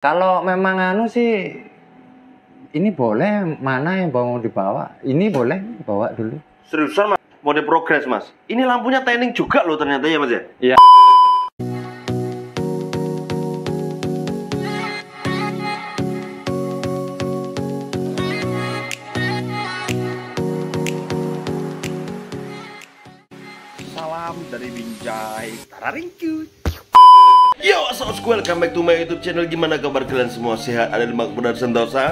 Kalau memang anu sih, ini boleh, mana yang mau dibawa? Ini boleh bawa dulu. Seriusan mas? Mode progres mas? Ini lampunya tanning juga loh ternyata ya mas ya? Iya. Salam dari Binjai Tararingku. Yo, welcome back to my YouTube channel. Gimana kabar kalian semua? Sehat, ada di makmur dan sentosa?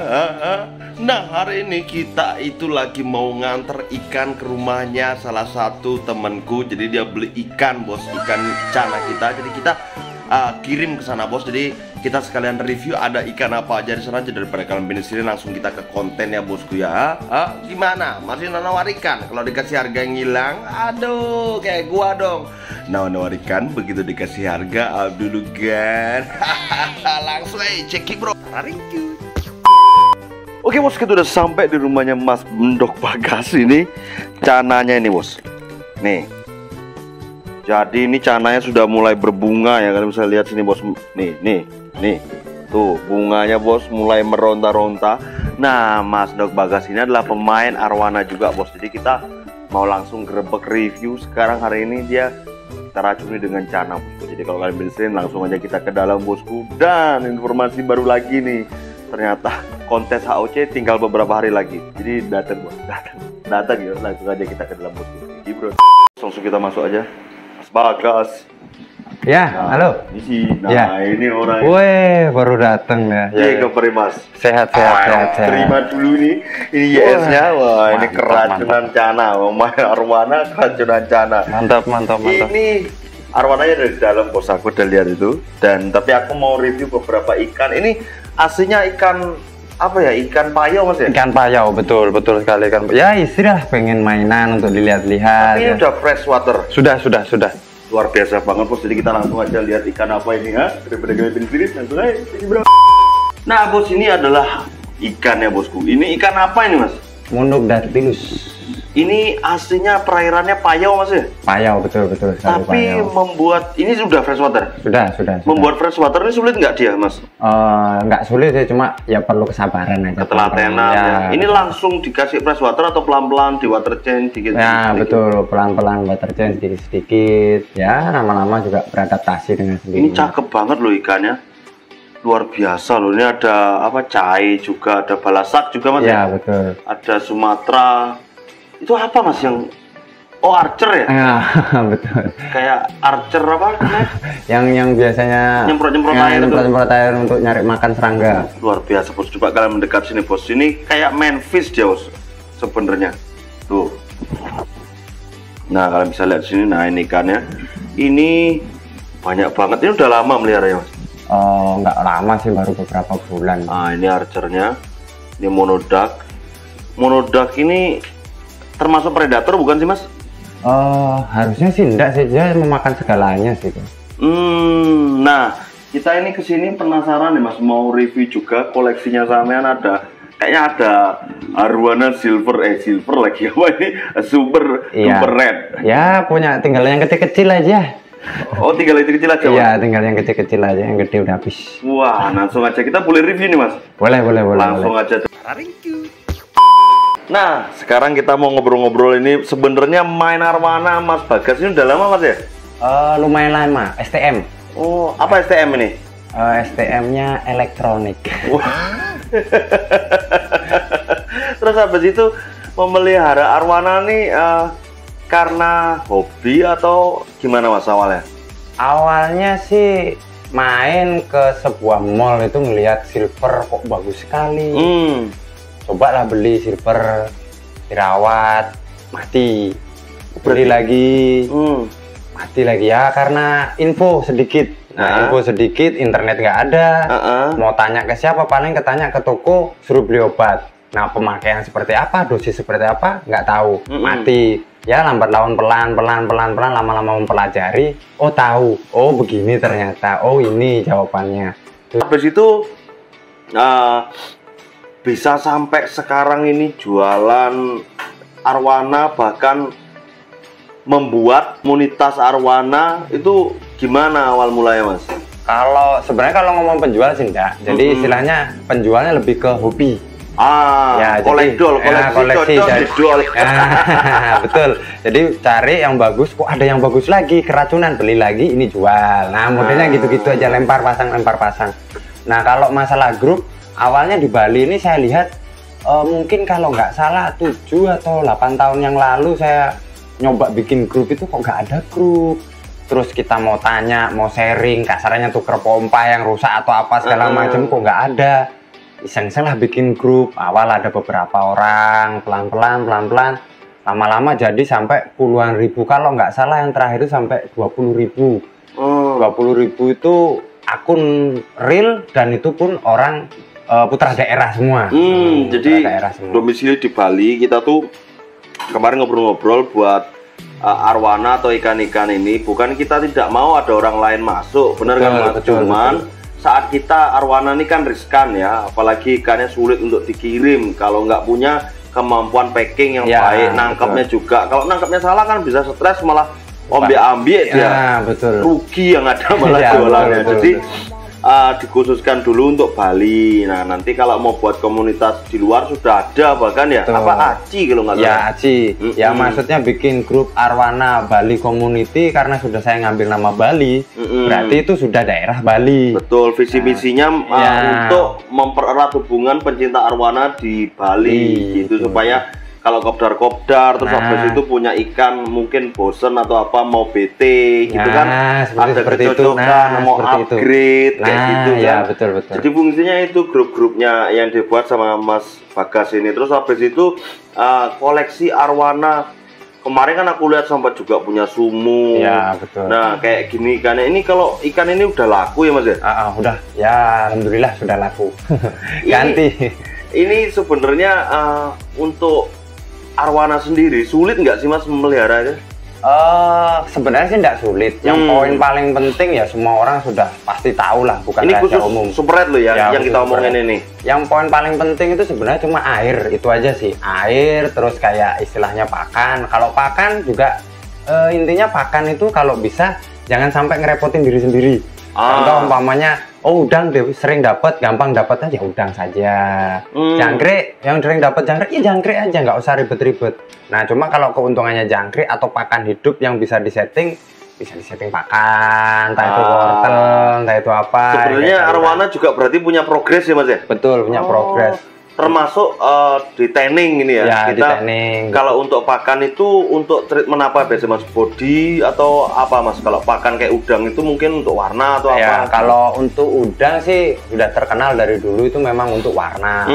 Nah, hari ini kita itu lagi mau nganter ikan ke rumahnya salah satu temanku. Jadi dia beli ikan, bos, ikan cana kita. Jadi kita kirim ke sana, bos. Jadi kita sekalian review ada ikan apa aja di sana aja, daripada kalian bingung sini. Langsung kita ke konten ya, bosku ya. Gimana? Masih nawar ikan? Kalau dikasih harga yang hilang, aduh, kayak gua dong. Nawar ikan, begitu dikasih harga, dulu kan. Langsung aja cekik bro. Oke bos, kita udah sampai di rumahnya Mas Mendok Bagas ini. Cananya ini bos. Nih. Jadi ini cananya sudah mulai berbunga ya, kalian bisa lihat sini bos. Nih. Tuh, bunganya bos mulai meronta-ronta. Nah, Mas Mendok Bagas ini adalah pemain arwana juga bos. Jadi kita mau langsung grebek review sekarang hari ini dia kita racuni dengan cana bosku. Jadi kalau kalian bisa langsung aja kita ke dalam bosku. Dan informasi baru lagi nih, ternyata kontes HOC tinggal beberapa hari lagi. Jadi datang bos, datang ya, langsung aja kita ke dalam bosku. Jadi bro, langsung kita masuk aja. Mas Bagas. Ya, Nah, halo. Nah, Ya. Ini orang. Weh, baru datang ya. Iya, kabar Mas. Sehat. Terima dulu nih. Ini YS-nya. Wah, ini mantap, keracunan cana. Main arwana keracunan cana. Mantap. Ini arwananya dari dalam bos, aku udah lihat itu. Dan tapi aku mau review beberapa ikan. Ini aslinya ikan apa ya? Ikan payau mas ya? Ikan payau, betul sekali kan. Ya istilah pengen mainan untuk dilihat-lihat. Tapi ini ya. udah fresh water. Sudah. Luar biasa banget bos. Jadi kita langsung aja lihat ikan apa ini ha. Daripada kita pilih langsung aja bro. Nah bos, ini adalah ikan ya bosku. Ini ikan apa ini mas? Munduk dactylus. Ini aslinya perairannya payau mas ya? Payau, betul sekali. Tapi payau. membuat ini sudah fresh water. Sudah. Membuat fresh water ini sulit nggak dia mas? Nggak sulit sih, cuma ya perlu kesabaran aja. Ketelatenan ya. Ini langsung dikasih fresh water atau pelan-pelan di water change dikit? Ya betul, pelan-pelan water change sedikit. Ya lama-lama juga beradaptasi dengan sendirinya. Ini cakep banget loh ikannya. Luar biasa loh. Ini ada apa, cai juga, ada balasak juga mas ya? Betul. Ada Sumatera. Itu apa mas yang archer ya? Ya betul. Kayak archer apa namanya? yang biasanya nyemprot air untuk nyari makan serangga. Luar biasa bos. Coba kalian mendekat sini bos. Ini kayak manfish dia bos sebenarnya. Tuh. Nah kalian bisa lihat sini. Nah ini ikannya. Ini banyak banget. Ini udah lama melihara ya mas? Nggak lama sih, baru beberapa bulan. Nah ini archernya. Ini monoduck. Monoduck ini termasuk predator bukan sih mas? Harusnya sih enggak sih, dia memakan segalanya sih. Nah kita ini kesini penasaran nih mas, mau review juga koleksinya sampean. Ada kayaknya ada arwana silver lagi apa ini, super red. Ya punya, tinggal yang kecil-kecil aja. Oh tinggal yang kecil aja mas? Iya tinggal yang kecil-kecil aja, yang gede udah habis. Wah langsung aja kita boleh review nih mas? Boleh. Langsung aja. Nah, sekarang kita mau ngobrol-ngobrol ini. Sebenarnya main arwana Mas Bagas ini udah lama mas ya? Lumayan lama, STM. Oh, apa STM ini? STM-nya elektronik. Terus habis itu memelihara arwana nih karena hobi atau gimana mas awalnya? Awalnya sih main ke sebuah mall itu ngelihat silver kok bagus sekali. Cobalah beli silver, dirawat, mati. Beli lagi, mati lagi ya karena info sedikit. Info sedikit, internet nggak ada. Mau tanya ke siapa, paling ketanya ke toko, suruh beli obat. Nah pemakaian seperti apa, dosis seperti apa, nggak tahu, mati. Ya lambat laun pelan, lama-lama mempelajari. Oh tahu, oh begini ternyata, oh ini jawabannya. Habis itu bisa sampai sekarang ini jualan arwana, bahkan membuat komunitas arwana itu gimana awal mulanya mas? Kalau sebenarnya kalau ngomong penjual sih enggak. Jadi istilahnya penjualnya lebih ke hobi. Ya, koleksi jadi, betul. Jadi cari yang bagus, kok ada yang bagus lagi, keracunan, beli lagi, ini jual. Nah, modelnya gitu-gitu aja, lempar pasang. Nah, kalau masalah grup, awalnya di Bali ini saya lihat mungkin kalau nggak salah 7 atau 8 tahun yang lalu saya nyoba bikin grup itu kok nggak ada grup. Terus kita mau tanya, mau sharing, kasarnya tuker pompa yang rusak atau apa segala macam kok nggak ada. Iseng-iseng lah bikin grup. Awal ada beberapa orang, pelan-pelan lama-lama jadi sampai puluhan ribu. Kalau nggak salah yang terakhir itu sampai 20.000. 20.000 itu akun real dan itu pun orang putra daerah semua. Jadi domisili di Bali. Kita tuh kemarin ngobrol-ngobrol buat arwana atau ikan-ikan ini, bukan kita tidak mau ada orang lain masuk, bener kan Mas? Cuman saat kita arwana ini kan riskan ya, apalagi ikannya sulit untuk dikirim kalau nggak punya kemampuan packing yang baik, nangkapnya juga. Kalau nangkapnya salah kan bisa stres, malah ambil dia, rugi yang ada malah jualannya. Jadi dikhususkan dulu untuk Bali. Nah, nanti kalau mau buat komunitas di luar sudah ada bahkan ya, apa ACI kalau nggak salah. Ya, ACI. Ya, maksudnya bikin grup Arwana Bali Community karena sudah saya ngambil nama Bali, berarti itu sudah daerah Bali. Betul, visi misinya untuk mempererat hubungan pencinta arwana di Bali gitu, supaya kalau kopdar terus habis itu punya ikan mungkin bosen atau apa mau BT gitu kan, ada kecocokan mau upgrade kayak gitu kan. Betul. Jadi fungsinya itu grup-grupnya yang dibuat sama Mas Bagas ini. Terus habis itu koleksi arwana. Kemarin kan aku lihat sampai juga punya sumu. Ya, betul. Nah, kayak gini kan. Ini kalau ikan ini udah laku ya Mas ya? Udah. Ya, alhamdulillah sudah laku. Ganti. Ini sebenarnya untuk arwana sendiri sulit nggak sih Mas memeliharanya? Sebenarnya sih nggak sulit. Yang poin paling penting ya semua orang sudah pasti tahu lah, bukan ini rahasia khusus umum. Super Red loh ya yang kita omongin ini. Yang poin paling penting itu sebenarnya cuma air, itu aja sih. Air, terus kayak istilahnya pakan. Kalau pakan juga intinya pakan itu kalau bisa jangan sampai ngerepotin diri sendiri. Contoh umpamanya, udang sering dapat, gampang dapatnya ya udang saja. Jangkrik, yang sering dapat jangkrik, ya jangkrik aja, nggak usah ribet-ribet. Nah, cuma kalau keuntungannya jangkrik atau pakan hidup yang bisa disetting pakan, entah itu wortel, entah itu apa. Sebenarnya arwana juga berarti punya progres ya Mas ya? Betul, punya progres. Termasuk di tanning ini ya, kita kalau untuk pakan itu untuk treatment apa biasanya Mas? Body atau apa Mas? Kalau pakan kayak udang itu mungkin untuk warna atau apa? Kalau untuk udang sih sudah terkenal dari dulu itu memang untuk warna.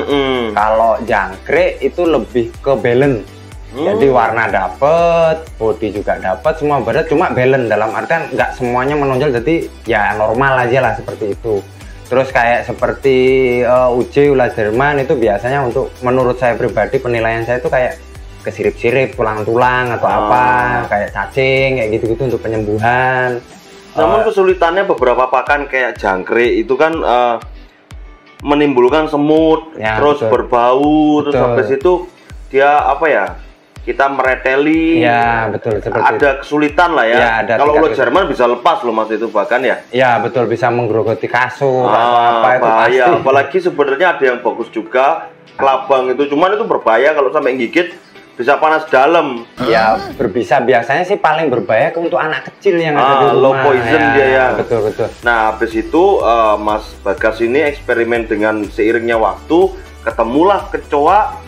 Kalau jangkrik itu lebih ke balance. Jadi warna dapet, body juga dapet, semua berat, cuma balance dalam artian nggak semuanya menonjol, jadi ya normal aja lah seperti itu. Terus kayak seperti UJ ulas Jerman itu biasanya untuk menurut saya pribadi penilaian saya itu kayak kesirip-sirip tulang-tulang atau apa, kayak cacing kayak gitu-gitu untuk penyembuhan. Namun kesulitannya beberapa pakan kayak jangkrik itu kan menimbulkan semut, terus berbau, terus habis itu dia apa ya? Kita mereteli, seperti ada kesulitan lah ya. Kalau ulat Jerman bisa lepas loh Mas itu bahkan ya. Ya betul, bisa menggerogoti kasur atau apa itu bahaya. Apalagi sebenarnya ada yang bagus juga, kelabang itu, cuman itu berbahaya kalau sampai gigit bisa panas dalam. Ya berbisa biasanya sih paling berbahaya untuk anak kecil yang ada di rumah. Low poison dia ya. Betul. Nah habis itu Mas Bagas ini eksperimen dengan seiringnya waktu, ketemulah kecoa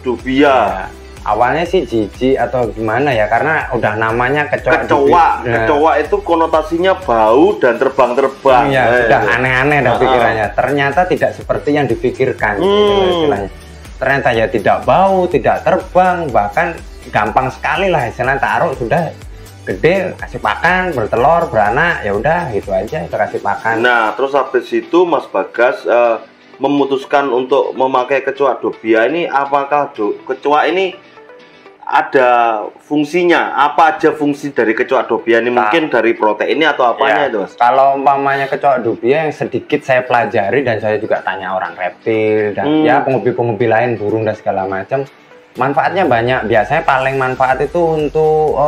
dubia. Awalnya sih jijik atau gimana ya, karena udah namanya kecoa. Kecoa itu konotasinya bau dan terbang-terbang. Sudah aneh-aneh dah pikirannya. Ternyata tidak seperti yang dipikirkan istilahnya. Ternyata ya tidak bau, tidak terbang, bahkan gampang sekali lah istilahnya, taruh sudah gede, kasih pakan, bertelur, beranak, ya udah gitu aja, kita kasih pakan. Nah, terus habis itu Mas Bagas memutuskan untuk memakai kecoa dubia ini. Apakah kecoa ini ada fungsinya? Apa aja fungsi dari kecoa dubia ini? Mungkin dari proteinnya atau apanya itu Mas? Kalau umpamanya kecoa dubia yang sedikit saya pelajari dan saya juga tanya orang reptil dan ya penghobi-penghobi lain, burung dan segala macam, manfaatnya banyak. Biasanya paling manfaat itu untuk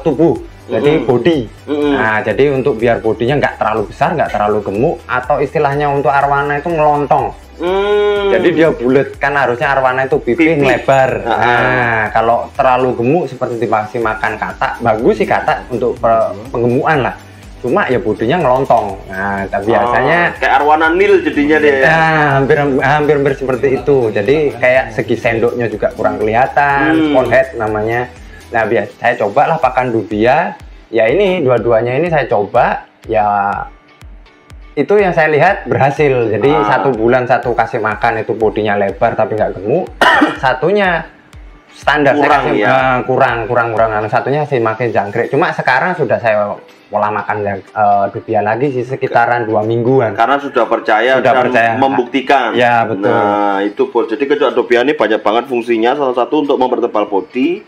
tubuh. jadi body. Nah, jadi untuk biar bodinya nggak terlalu besar, nggak terlalu gemuk, atau istilahnya untuk arwana itu ngelontong. Jadi dia bulat, kan harusnya arwana itu pipih lebar. Nah, kalau terlalu gemuk seperti dikasih makan katak, bagus sih katak untuk penggemukan lah. Cuma ya bodinya ngelontong. Nah, tapi biasanya kayak arwana nil jadinya dia. Nah, hampir seperti itu. Jadi kayak segi sendoknya juga kurang kelihatan, spoonhead namanya. Nah, saya cobalah pakan dubia. Ya ini dua-duanya ini saya coba. Ya itu yang saya lihat berhasil. Jadi 1 bulan satu kasih makan itu bodinya lebar tapi nggak gemuk. Satunya standar kurang, saya kasih kurang. Satunya saya makin jangkrik. Cuma sekarang sudah saya pola makan dubia lagi sih sekitaran 2 mingguan. Karena sudah percaya membuktikan. Ya betul. Nah itu bos. Jadi kecoa dubia ini banyak banget fungsinya. Salah satu untuk mempertebal body,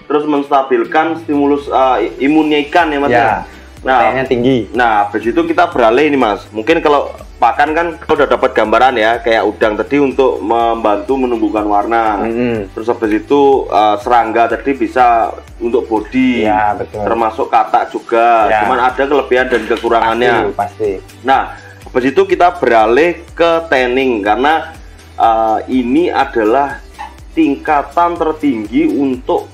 terus menstabilkan stimulus imunnya ikan ya mas. Ya. Proteinnya tinggi. Nah, habis itu kita beralih ini mas. Mungkin kalau pakan kan kita udah dapat gambaran ya, kayak udang tadi untuk membantu menumbuhkan warna. Terus habis itu serangga tadi bisa untuk body. Ya, betul. Termasuk katak juga. Ya. Cuman ada kelebihan dan kekurangannya. Pasti. Nah, habis itu kita beralih ke tanning karena ini adalah tingkatan tertinggi untuk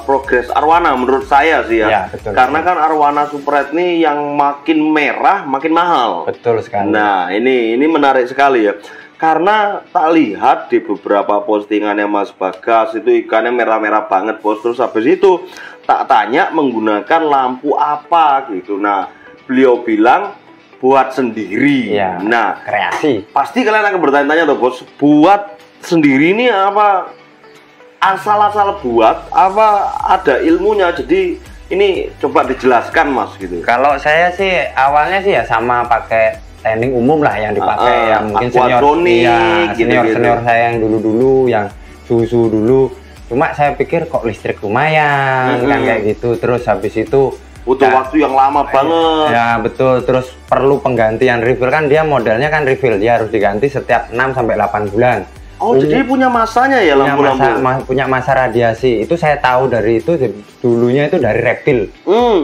progres arwana menurut saya sih ya, betul, karena kan arwana super red ini yang makin merah makin mahal. Betul sekali. Nah ini menarik sekali ya, karena tak lihat di beberapa postingannya Mas Bagas itu ikannya merah-merah banget bos. Terus habis itu tak tanya menggunakan lampu apa gitu. Nah beliau bilang buat sendiri. Ya, nah kreasi. Pasti kalian akan bertanya-tanya tuh bos, buat sendiri ini apa? Asal-asal buat apa ada ilmunya? Jadi ini coba dijelaskan mas gitu. Kalau saya sih awalnya sih ya sama pakai tanning umum lah yang dipakai yang mungkin senior saya yang dulu yang susu dulu. Cuma saya pikir kok listrik lumayan kan kayak gitu. Terus habis itu butuh waktu yang lama banget. Ya betul. Terus perlu penggantian refill, kan dia modelnya kan refill, dia harus diganti setiap 6 sampai 8 bulan. Oh, jadi punya masanya ya lampu-lampu? Punya masa radiasi. Itu saya tahu dari itu, dulunya itu dari reptil.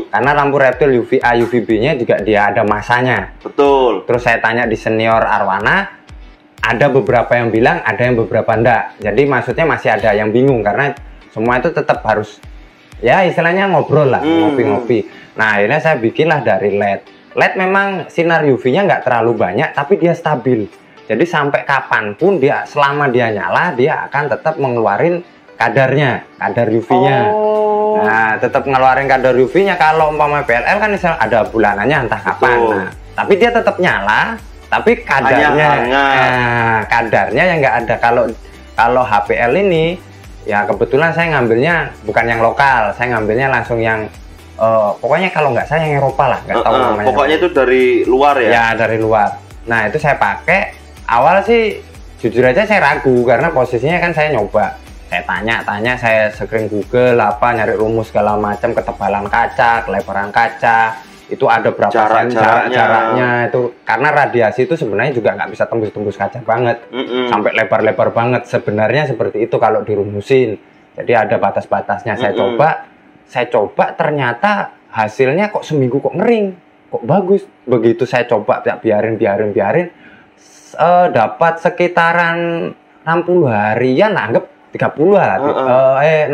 Karena lampu reptil UVA, UVB-nya juga dia ada masanya. Betul. Terus saya tanya di senior arwana, ada beberapa yang bilang, ada yang beberapa enggak. Jadi maksudnya masih ada yang bingung, karena semua itu tetap harus, ya istilahnya ngobrol lah, ngopi-ngopi. Nah, akhirnya saya bikinlah dari LED. LED memang sinar UV-nya nggak terlalu banyak, tapi dia stabil. Jadi sampai kapanpun dia, selama dia nyala, dia akan tetap mengeluarin kadar UV-nya. Nah, tetap ngeluarin kadar UV-nya. Kalau umpama PLL kan ada bulanannya entah kapan. Nah, tapi dia tetap nyala, tapi kadarnya yang nggak ada. Kalau HPL ini, ya kebetulan saya ngambilnya bukan yang lokal, saya ngambilnya langsung yang pokoknya kalau nggak saya yang Eropa lah, nggak tahu namanya. Pokoknya itu dari luar ya? Ya dari luar. Nah itu saya pakai. Awal sih jujur aja saya ragu karena posisinya kan saya nyoba, saya tanya, saya screen Google nyari rumus segala macam, ketebalan kaca, kelebaran kaca, itu ada berapa jaraknya itu, karena radiasi itu sebenarnya juga nggak bisa tembus kaca banget, sampai lebar-lebar banget sebenarnya seperti itu kalau dirumusin. Jadi ada batas-batasnya. Saya coba ternyata hasilnya kok seminggu kok ngering, kok bagus. Begitu saya coba biarin dapat sekitaran 60 harian lah, anggap 30 lah, 60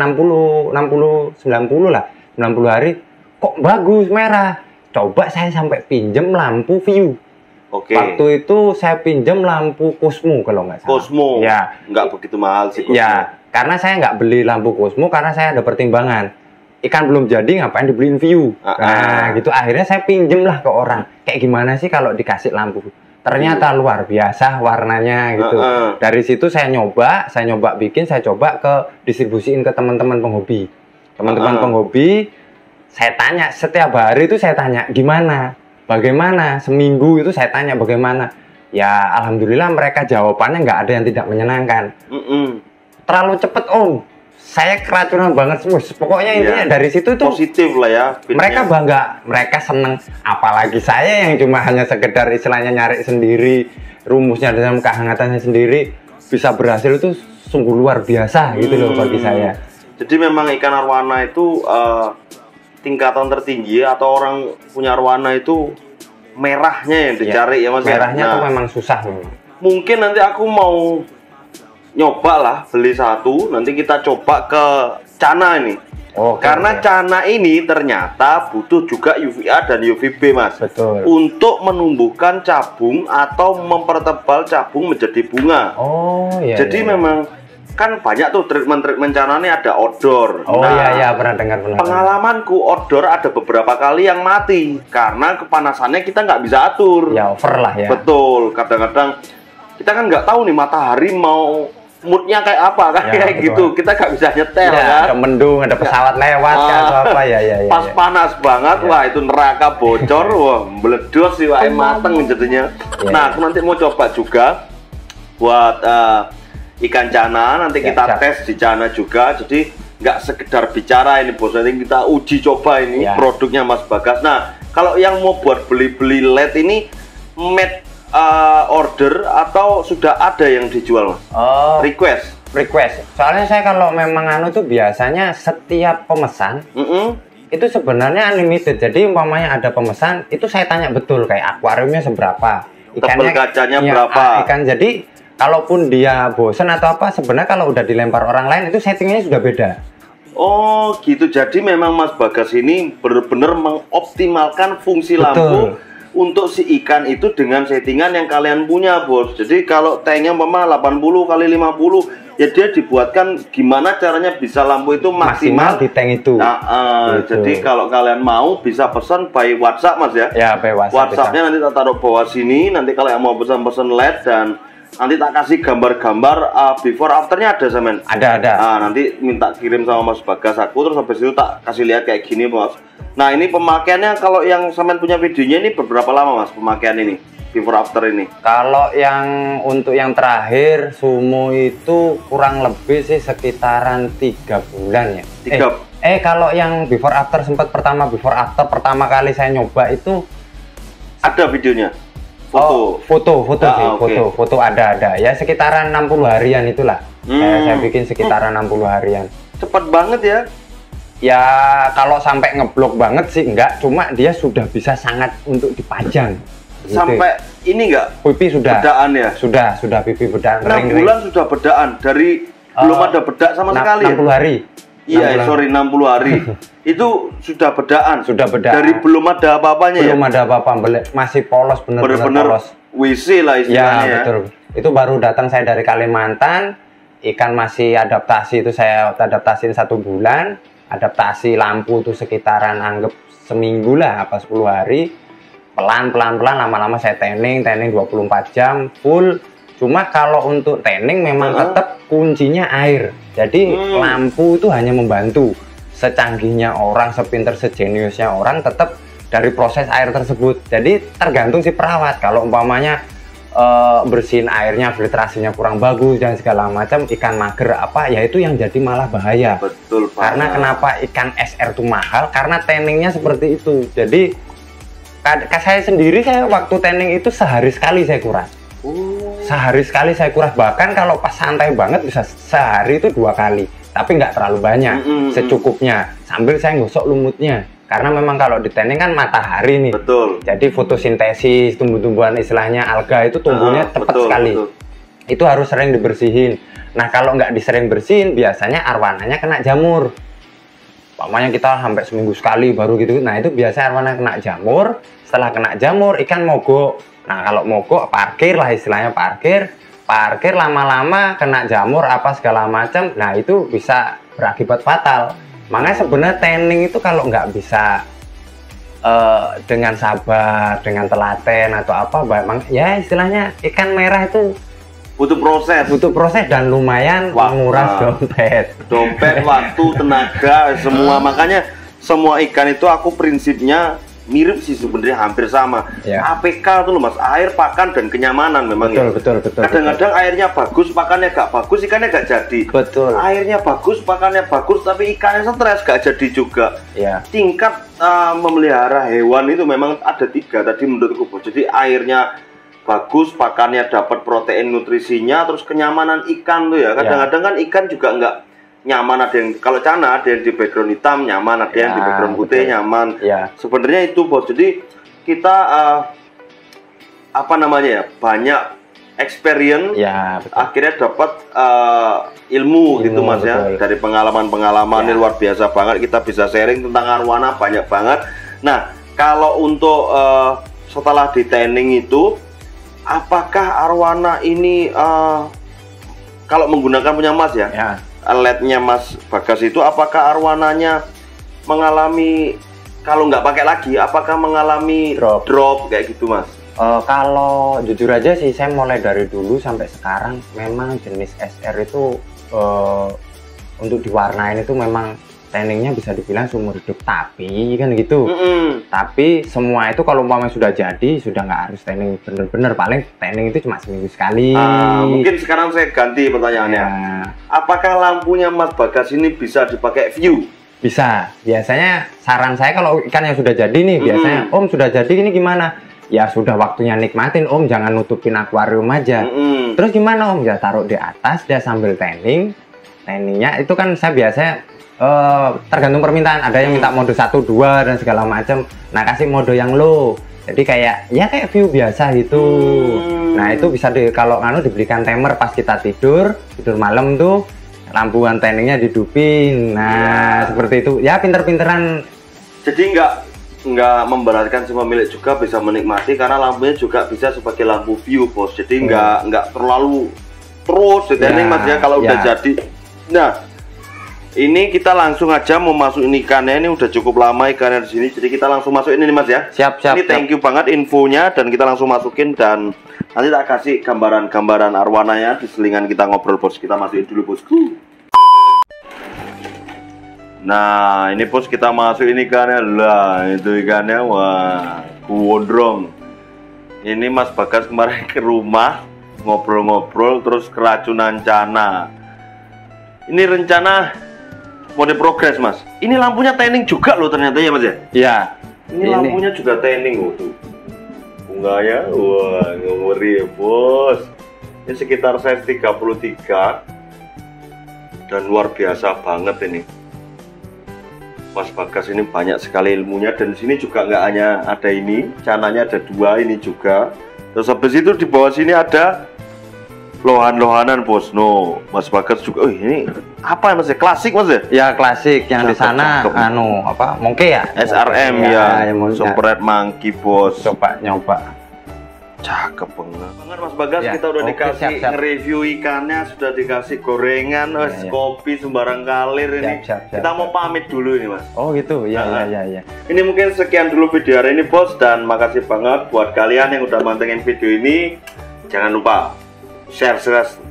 90 lah, 90 hari kok bagus merah. Coba saya sampai pinjem lampu view. Waktu itu saya pinjem lampu Cosmo kalau nggak salah. Cosmo. Ya. Nggak begitu mahal sih Cosmo. Ya, karena saya nggak beli lampu Cosmo karena saya ada pertimbangan. Ikan belum jadi ngapain dibeliin view. Nah, gitu akhirnya saya pinjem lah ke orang. Kayak gimana sih kalau dikasih lampu? Ternyata luar biasa warnanya gitu. Dari situ saya nyoba bikin, saya coba ke distribusiin ke teman-teman penghobi. Teman-teman penghobi, saya tanya setiap hari itu saya tanya gimana, bagaimana, seminggu itu saya tanya bagaimana. Ya alhamdulillah mereka jawabannya nggak ada yang tidak menyenangkan. Terlalu cepet om, saya keracunan banget semua. Pokoknya intinya dari situ tuh positif lah ya. Mereka bangga, mereka seneng. Apalagi saya yang cuma hanya sekedar istilahnya nyari sendiri, rumusnya dalam kehangatannya sendiri, bisa berhasil itu sungguh luar biasa gitu loh bagi saya. Jadi memang ikan arwana itu tingkatan tertinggi atau orang punya arwana itu merahnya yang dicari ya Mas. Merahnya tuh memang susah memang. Mungkin nanti aku mau nyoba lah beli satu, nanti kita coba ke cana ini. Karena cana ini ternyata butuh juga UVA dan UVB Mas. Betul. Untuk menumbuhkan cabung atau mempertebal cabung menjadi bunga. Jadi memang kan banyak tuh treatment cana ini, ada outdoor. Pernah dengar. Pengalamanku outdoor ada beberapa kali yang mati karena kepanasannya kita nggak bisa atur. Ya over lah ya. Betul. Kadang-kadang kita kan nggak tahu nih matahari mau moodnya kayak apa kan, kayak gitu. Kita nggak bisa nyetel kan. Ada mendung, ada pesawat lewat atau apa ya. Pas panas banget, wah itu neraka bocor, wah meledos sih, wah mateng jadinya. Nah aku nanti mau coba juga buat ikan cana, nanti kita tes di cana juga. Jadi nggak sekedar bicara ini bos, nanti kita uji coba ini produknya Mas Bagas. Nah kalau yang mau buat beli-beli LED ini made order atau sudah ada yang dijual Mas? Request. Soalnya saya kalau memang tuh biasanya setiap pemesan itu sebenarnya unlimited. Jadi umpamanya ada pemesan itu saya tanya betul kayak akuariumnya seberapa, ikannya kacanya berapa, ikan. Jadi kalaupun dia bosan atau apa, sebenarnya kalau udah dilempar orang lain itu settingnya sudah beda. Oh gitu, jadi memang Mas Bagas ini benar-benar mengoptimalkan fungsi lampu untuk si ikan itu dengan settingan yang kalian punya bos. Jadi kalau tanknya umpama 80 kali 50, ya dia dibuatkan gimana caranya bisa lampu itu maksimal di tank itu. Jadi kalau kalian mau bisa pesan by WhatsApp Mas ya. Ya by WhatsApp. WhatsAppnya nanti tak taruh bawah sini. Nanti kalau yang mau pesan-pesan LED dan nanti tak kasih gambar-gambar before afternya ada Semen? Ada. Nanti minta kirim sama Mas Bagas aku, terus habis itu tak kasih lihat kayak gini Mas. Nah ini pemakaiannya kalau yang Semen punya videonya ini beberapa lama Mas pemakaian ini, before after ini? Kalau yang untuk yang terakhir Sumo itu kurang lebih sih sekitaran 3 bulan ya. Kalau yang before after sempat before after pertama kali saya nyoba itu ada videonya? Foto ada ya sekitaran 60 harian itulah. Saya bikin sekitaran 60 harian. Cepat banget ya. Ya kalau sampai ngeblok banget sih enggak, cuma dia sudah bisa sangat untuk dipajang. Sampai ini enggak? Pipi sudah. Bedaan ya? Sudah pipi bedaan. 6 bulan sudah bedaan dari belum ada bedak sama sekali. 60 hari. Iya, 60 hari. Itu sudah bedaan. Sudah bedaan. Dari belum ada apa-apanya ya? Belum ada apa-apa, masih polos, bener-bener polos. WC lah istilahnya ya. Betul. Itu baru datang saya dari Kalimantan, ikan masih adaptasi, itu saya adaptasiin 1 bulan, adaptasi lampu itu sekitaran anggap seminggu lah, apa 10 hari, pelan-pelan lama-lama saya tanning 24 jam full. Cuma kalau untuk tanning memang tetap kuncinya air. Jadi lampu itu hanya membantu. Secanggihnya orang, sepinter, sejeniusnya orang, tetap dari proses air tersebut. Jadi tergantung si perawat. Kalau umpamanya bersihin airnya, filtrasinya kurang bagus dan segala macam, ikan mager apa, ya itu yang jadi malah bahaya. Betul Pak. Karena kenapa ikan SR itu mahal? Karena tanningnya seperti itu. Jadi saya sendiri, saya waktu tanning itu sehari sekali saya kuras. Sehari sekali saya kuras, bahkan kalau pas santai banget bisa sehari itu 2 kali, tapi nggak terlalu banyak, secukupnya, sambil saya gosok lumutnya. Karena memang kalau di tanning kan matahari nih. Betul. Jadi fotosintesis, tumbuh-tumbuhan istilahnya alga itu tumbuhnya cepat sekali. Itu harus sering dibersihin. Nah kalau nggak disering bersihin, biasanya arwananya kena jamur. Pokoknya kita sampai seminggu sekali baru gitu. Nah itu biasa arwana kena jamur. Setelah kena jamur, ikan mogok. Nah kalau mogok, parkir lah istilahnya, parkir lama-lama kena jamur apa segala macam. Nah itu bisa berakibat fatal. Makanya sebenarnya tanning itu kalau nggak bisa dengan sabar, dengan telaten atau apa, ya istilahnya ikan merah itu butuh proses dan lumayan menguras dompet, waktu, tenaga, semua. Makanya semua ikan itu aku prinsipnya mirip sih sebenarnya, hampir sama. APK tuh loh Mas, air, pakan, dan kenyamanan memang. Betul. Kadang-kadang airnya bagus, pakannya gak bagus, ikannya gak jadi. Betul. Airnya bagus, pakannya bagus, tapi ikannya stres, gak jadi juga. Tingkat memelihara hewan itu memang ada 3 tadi menurutku. Jadi airnya bagus, pakannya dapat protein nutrisinya, terus kenyamanan ikan tuh ya. Kadang-kadang kan ikan juga nyaman, ada yang kalau Cana ada yang di background hitam nyaman, ada yang di background putih nyaman. Sebenarnya itu bos. Jadi kita apa namanya ya, banyak experience, akhirnya dapat ilmu gitu mas ya, dari pengalaman-pengalaman ini luar biasa banget. Kita bisa sharing tentang arwana banyak banget. Nah kalau untuk setelah di training itu, apakah arwana ini kalau menggunakan punya mas ya, LED-nya Mas Bagas itu, apakah arwananya mengalami, kalau nggak pakai lagi, apakah mengalami drop kayak gitu mas? Kalau jujur aja sih, saya mulai dari dulu sampai sekarang memang jenis SR itu untuk diwarnain itu memang trainingnya bisa dibilang seumur hidup, tapi kan gitu. Tapi semua itu kalau umpamanya sudah jadi, sudah nggak harus training bener-bener, paling training itu cuma seminggu sekali. Mungkin sekarang saya ganti pertanyaannya, apakah lampunya Mas Bagas ini bisa dipakai view? Bisa. Biasanya saran saya kalau ikan yang sudah jadi nih, biasanya Om sudah jadi ini gimana? Ya sudah waktunya nikmatin Om, jangan nutupin akuarium aja. Terus gimana Om? Ya taruh di atas, dia sambil training. Trainingnya itu kan saya biasanya tergantung permintaan. Ada yang minta mode 1, 2 dan segala macam. Nah kasih mode yang low. Jadi kayak view biasa gitu. Nah itu bisa kalau dibelikan timer pas kita tidur malam tuh, lampuan trainingnya dihidupin. Nah seperti itu. Ya pinter-pinteran. Jadi nggak memberatkan si pemilik, juga bisa menikmati karena lampunya juga bisa sebagai lampu view bos. Jadi nggak terlalu terus training mas ya kalau udah jadi. Nah ini kita langsung aja mau masukin ikannya, ini udah cukup lama ikannya di sini, jadi kita langsung masukin ini mas ya. Siap. Ini thank you banget infonya, dan kita langsung masukin, dan nanti tak kasih gambaran arwananya di selingan kita ngobrol bos. Kita masukin dulu bosku. Nah ini bos, kita masukin ikannya lah, itu ikannya, wah gondrong. Ini Mas Bagas kemarin ke rumah ngobrol-ngobrol terus keracunan Cana. Ini rencana mode progres mas. Ini lampunya tanning juga loh ternyata ya mas ya. Iya. Ini lampunya juga tanning loh tuh. Bunga ya, wah ngeri ya bos. Ini sekitar size 33 dan luar biasa banget ini. Mas Bagas ini banyak sekali ilmunya, dan di sini juga nggak hanya ada ini, cananya ada 2 ini juga. Terus habis itu di bawah sini ada lohan-lohanan bos. No, Mas Bagas juga. Ini apa mas ya? Klasik mas ya? Ya klasik, yang di sana Monkey ya? SRM ya, Super Red Monkey bos. Coba nyoba. Cakep banget Mas Bagas ya. Kita udah dikasih nge-review ikannya, sudah dikasih gorengan, kopi sembarang kalir ini. Kita mau pamit dulu ini mas. Oh gitu, ya. Ini mungkin sekian dulu video hari ini bos, dan makasih banget buat kalian yang udah mantengin video ini. Jangan lupa share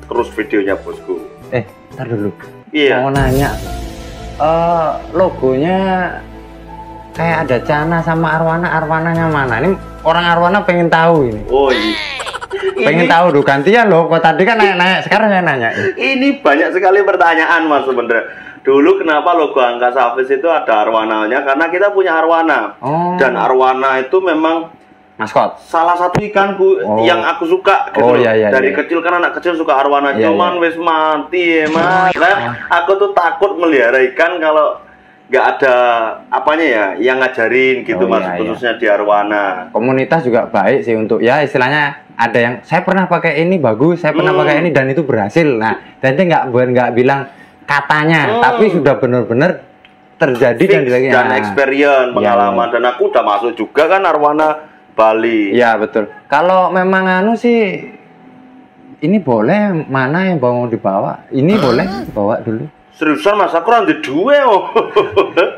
terus videonya bosku. Ntar dulu. Iya. Mau nanya, logonya kayak ada Cana sama arwananya mana? Ini orang arwana pengen tahu ini. Oh iya. Pengen tahu dulu, gantian loh. Kok tadi kan nanya, sekarang saya nanya. Ini banyak sekali pertanyaan mas sebenarnya. Dulu kenapa logo Angkasa Fish itu ada arwananya? Karena kita punya arwana. Dan arwana itu memang maskot. Salah satu ikanku yang aku suka gitu. Dari kecil, kan anak kecil suka arwana. Cuman wis mati ya mas. Aku tuh takut melihara ikan kalau nggak ada apanya ya yang ngajarin gitu mas, khususnya di arwana. Komunitas juga baik sih untuk ya istilahnya, ada yang saya pernah pakai ini bagus, saya pernah pakai ini dan itu berhasil. Nah, dan dia nggak bilang katanya, tapi sudah benar-benar terjadi dan experience, pengalaman. Dan aku udah masuk juga kan arwana Bali. Iya betul. Kalau memang sih ini boleh, mana yang mau dibawa? Ini boleh dibawa dulu. Seriusan mas, aku rantai 2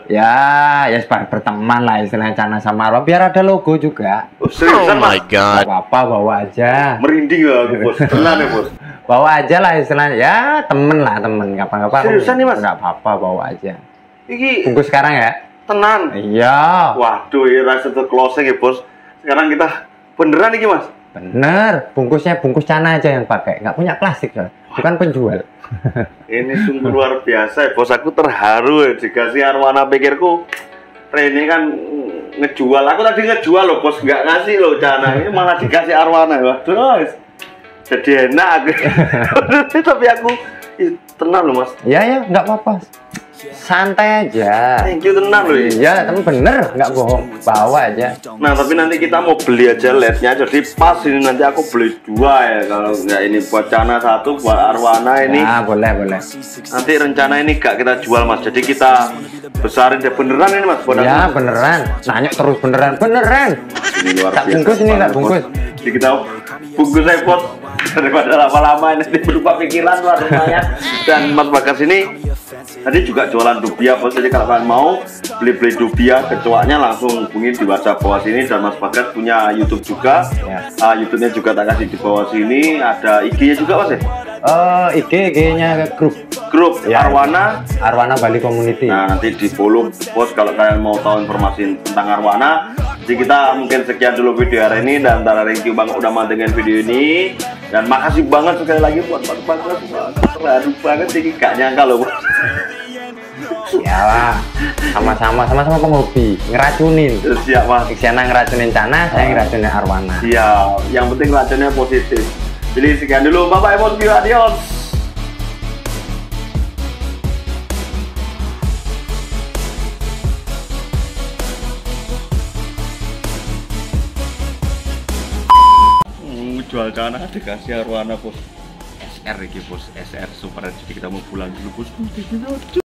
ya berteman lah istilahnya Cana sama Arwana, biar ada logo juga. Seriusan mas? Gak apa-apa, bawa aja. Merinding ya aku bos, tenang ya bos. Bawa aja lah istilahnya, ya temen, kapan-kapan. Seriusan nih mas? Gak apa-apa, bawa aja. Iki bungkus sekarang ya? Tenan? Iya. Waduh, ya rasa tuh closing ya bos. Sekarang kita beneran nih mas? Bener, bungkusnya bungkus Cana aja yang pakai, nggak punya plastik kan? Bukan penjual. Ini sungguh luar biasa ya bos, aku terharu ya dikasih arwana. Pikirku Rene kan ngejual, aku tadi ngejual loh bos, nggak ngasih loh Cana, ini malah dikasih arwana. Waduh, jadi enak. Tapi aku Tenang loh mas. Ya ya, nggak apa-apa. Santai aja. Thank you, tenang loh. Iya, tapi bener, nggak bohong. Bawa aja. Nah, tapi nanti kita mau beli aja LED-nya, jadi pas ini nanti aku beli 2 ya. Kalau nggak ini buat Cana 1, buat Arwana ini. Ah, boleh. Nanti rencana ini gak kita jual mas, jadi kita besarin deh beneran ini mas. Ya beneran. Nanya terus beneran. Ini luar Tak biasa. bungkus ini, tak bungkus. Jadi kita bungkus iPod daripada lama-lama ini berubah pikiran luar rumahnya. Dan Mas Bagas ini tadi juga jualan dubia, bos. Jadi kalau kalian mau beli dubia kecoaknya langsung hubungi di WhatsApp bawah sini. Dan Mas Bagas punya YouTube juga. Ya. YouTube-nya juga tak kasih di bawah sini. Ada IG-nya juga mas ya? IG-nya Grup ya, Arwana Bali Community. Nah, nanti di follow bos kalau kalian mau tahu informasi tentang Arwana. Jadi kita mungkin sekian dulu video hari ini, dan thank you banget udah mantengin video ini, dan makasih banget sekali lagi buat Mas Bagas. Terlalu banget ini gak nyangka loh bos. Ya lah, sama-sama penghobi ngeracunin. Siap mas. Isyana ngeracunin Cana, saya ngeracunin Arwana. Siap, yang penting racunnya positif. Jadi sekian dulu, bye bye bos, adios. Jual Cana dikasih Arwana bos. SR iki bos, SR super. Jadi kita mau pulang dulu bos.